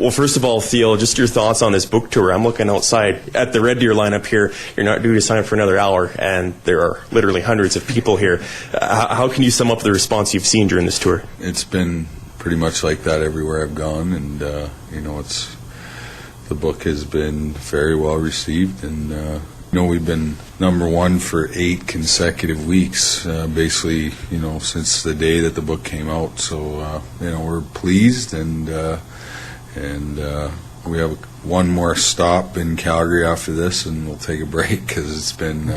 Well, first of all, Theo, just your thoughts on this book tour. I'm looking outside at the Red Deer lineup here. You're not due to sign up for another hour, and there are literally hundreds of people here. How can you sum up the response you've seen during this tour? It's been pretty much like that everywhere I've gone, and the book has been very well received, and we've been number one for 8 consecutive weeks, basically, since the day that the book came out. So, we're pleased, and we have one more stop in Calgary after this, and we'll take a break because it's been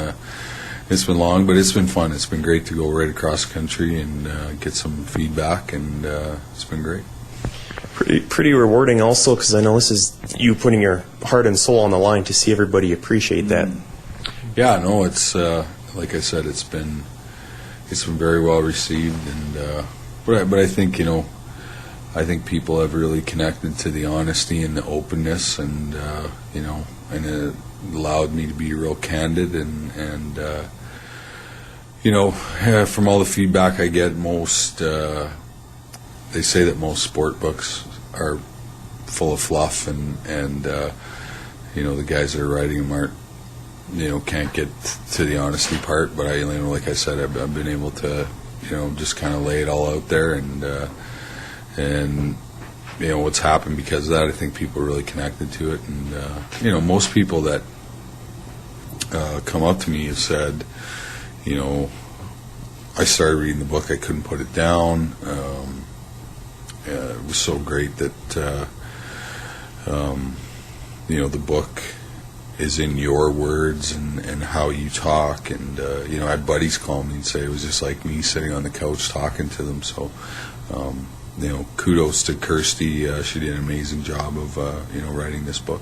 long, but it's been fun. It's been great to go right across the country and get some feedback, and it's been great. Pretty rewarding also, because I know this is you putting your heart and soul on the line to see everybody appreciate that. Yeah, no, it's like I said, it's been very well received, and but I think I think people have really connected to the honesty and the openness, and and it allowed me to be real candid, and from all the feedback I get, they say that most sport books are full of fluff, and the guys that are writing them aren't, can't get to the honesty part. But like I said, I've been able to, just kind of lay it all out there, and what's happened because of that. I think people are really connected to it, and most people that come up to me have said, I started reading the book, I couldn't put it down. It was so great that the book is in your words and how you talk, and I had buddies call me and say it was just like me sitting on the couch talking to them. So kudos to Kirsty. She did an amazing job of writing this book.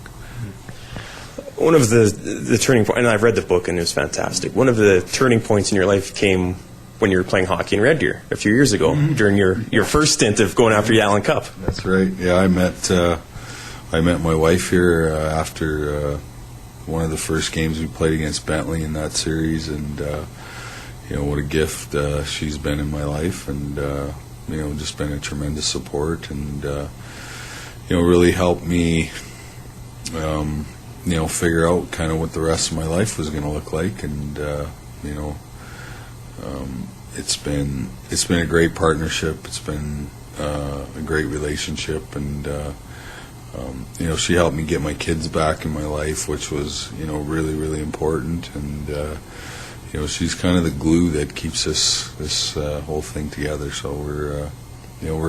One of the turning points, and I've read the book and it was fantastic. One of the turning points in your life came when you were playing hockey in Red Deer a few years ago, during your first stint of going after the Allen Cup. That's right. Yeah, I met my wife here after one of the first games we played against Bentley in that series, and what a gift she's been in my life, and just been a tremendous support, and really helped me figure out kind of what the rest of my life was going to look like, and it's been a great partnership. It's been a great relationship, and she helped me get my kids back in my life, which was really, really important, and she's kind of the glue that keeps this whole thing together. So we're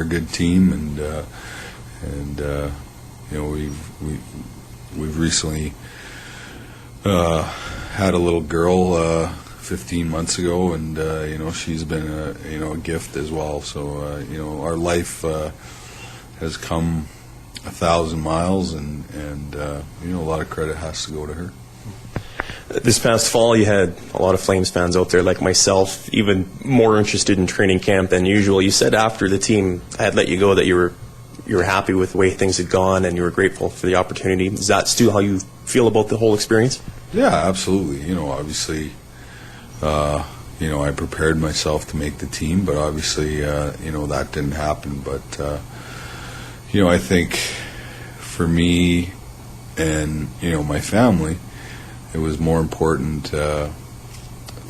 a good team, and we've recently had a little girl 15 months ago, and she's been a gift as well. So our life has come 1,000 miles, and a lot of credit has to go to her. This past fall, you had a lot of Flames fans out there, like myself, even more interested in training camp than usual. You said after the team had let you go that you were happy with the way things had gone, and you were grateful for the opportunity. Is that still how you feel about the whole experience? Yeah, absolutely. Obviously, I prepared myself to make the team, but obviously, that didn't happen. But, I think for me and, my family, it was more important to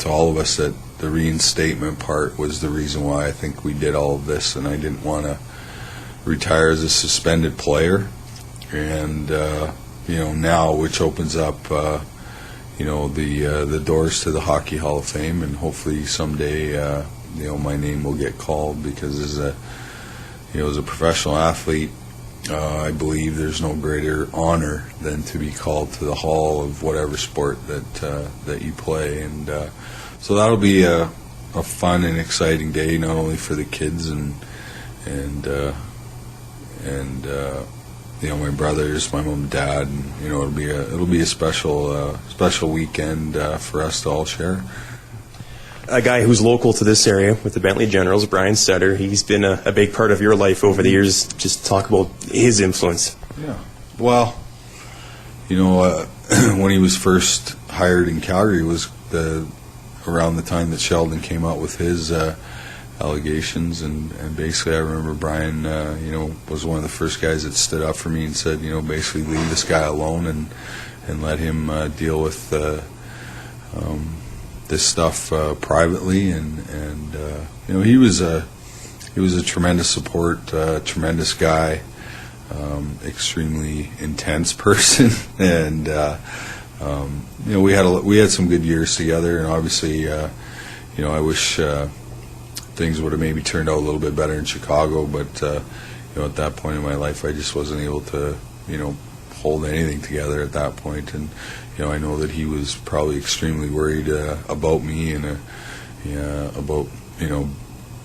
all of us that the reinstatement part was the reason why I think we did all of this, and I didn't want to retire as a suspended player. And, now, which opens up, the doors to the Hockey Hall of Fame, and hopefully someday, my name will get called, because as a professional athlete, I believe there's no greater honor than to be called to the hall of whatever sport that you play, and so that'll be a fun and exciting day, not only for the kids and my brothers, my mom and dad, and it'll be a special weekend for us to all share. A guy who's local to this area with the Bentley Generals, Brian Sutter, he's been a big part of your life over the years. Just talk about his influence. Yeah. Well, when he was first hired in Calgary was around the time that Sheldon came out with his allegations, and basically I remember Brian, was one of the first guys that stood up for me and said, basically leave this guy alone and let him deal with this stuff privately, and he was a tremendous support, tremendous guy, extremely intense person, and we had some good years together, and obviously I wish things would have maybe turned out a little bit better in Chicago, but at that point in my life I just wasn't able to hold anything together at that point, and I know that he was probably extremely worried about me and about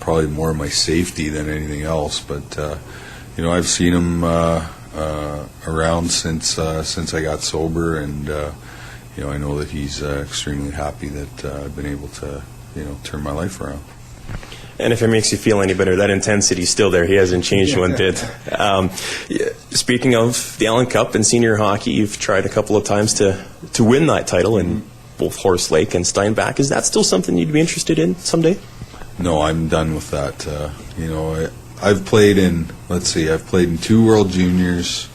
probably more my safety than anything else, but I've seen him around since I got sober, and I know that he's extremely happy that I've been able to turn my life around. And if it makes you feel any better, that intensity's still there. He hasn't changed one bit. Speaking of the Allen Cup and senior hockey, you've tried a couple of times to win that title in both Horse Lake and Steinbach. Is that still something you'd be interested in someday? No, I'm done with that. I've played in 2 World Juniors,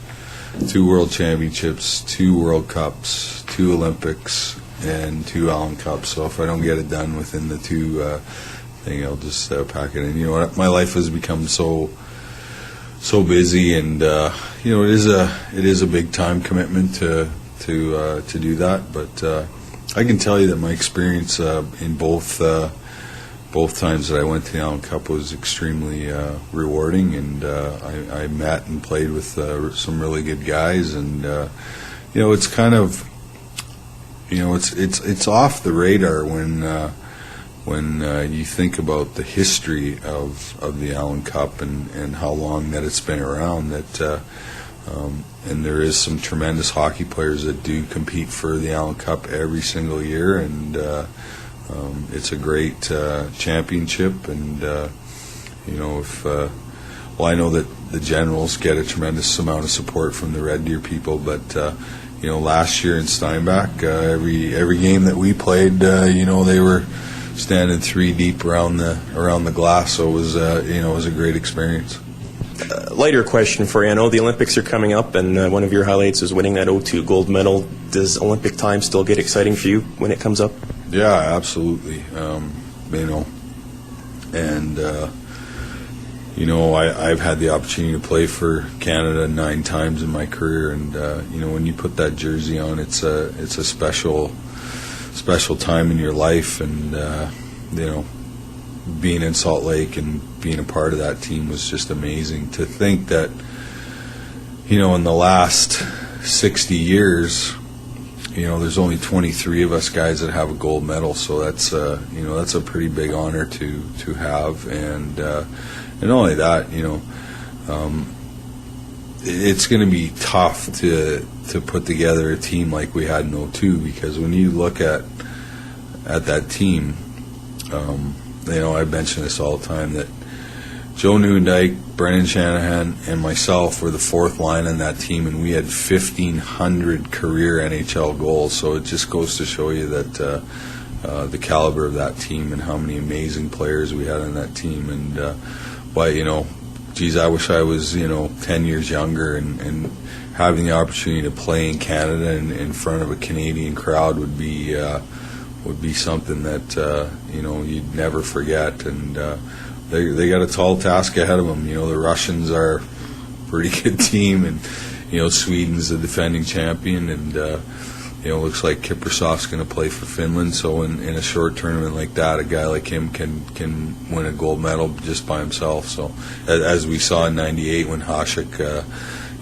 2 World Championships, 2 World Cups, 2 Olympics, and 2 Allen Cups. So if I don't get it done within the 2 I'll just pack it in. My life has become so busy, and it is a big time commitment to do that. But I can tell you that my experience in both times that I went to the Allen Cup was extremely rewarding, and I met and played with some really good guys, and it's kind of it's off the radar when you think about the history of the Allen Cup and how long that it's been around, and there is some tremendous hockey players that do compete for the Allen Cup every single year, and it's a great championship, and I know that the Generals get a tremendous amount of support from the Red Deer people, but last year in Steinbach, every game that we played, they were standing 3 deep around the glass, so it was a great experience. Lighter question for you. I know the Olympics are coming up, and one of your highlights is winning that O2 gold medal. Does Olympic time still get exciting for you when it comes up? Yeah, absolutely. I've had the opportunity to play for Canada 9 times in my career, and when you put that jersey on, it's a special time in your life, and being in Salt Lake and being a part of that team was just amazing. To think that in the last 60 years, there's only 23 of us guys that have a gold medal, so that's a pretty big honor to have, and not only that, it's going to be tough to put together a team like we had in 02, because when you look at that team, I mention this all the time, that Joe Newendike, Brendan Shanahan, and myself were the 4th line on that team, and we had 1,500 career NHL goals. So it just goes to show you that the caliber of that team and how many amazing players we had on that team. And I wish I was 10 years younger, and having the opportunity to play in Canada and in front of a Canadian crowd would be something that you'd never forget. And they got a tall task ahead of them. The Russians are a pretty good team, and Sweden's the defending champion, and looks like Kiprusoff's going to play for Finland. So in a short tournament like that, a guy like him can win a gold medal just by himself. So as we saw in '98 when Hasek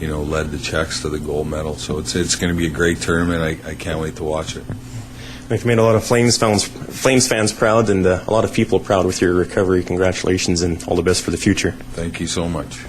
led the Czechs to the gold medal. So it's going to be a great tournament. I can't wait to watch it. You've made a lot of Flames fans proud, and a lot of people proud with your recovery. Congratulations, and all the best for the future. Thank you so much.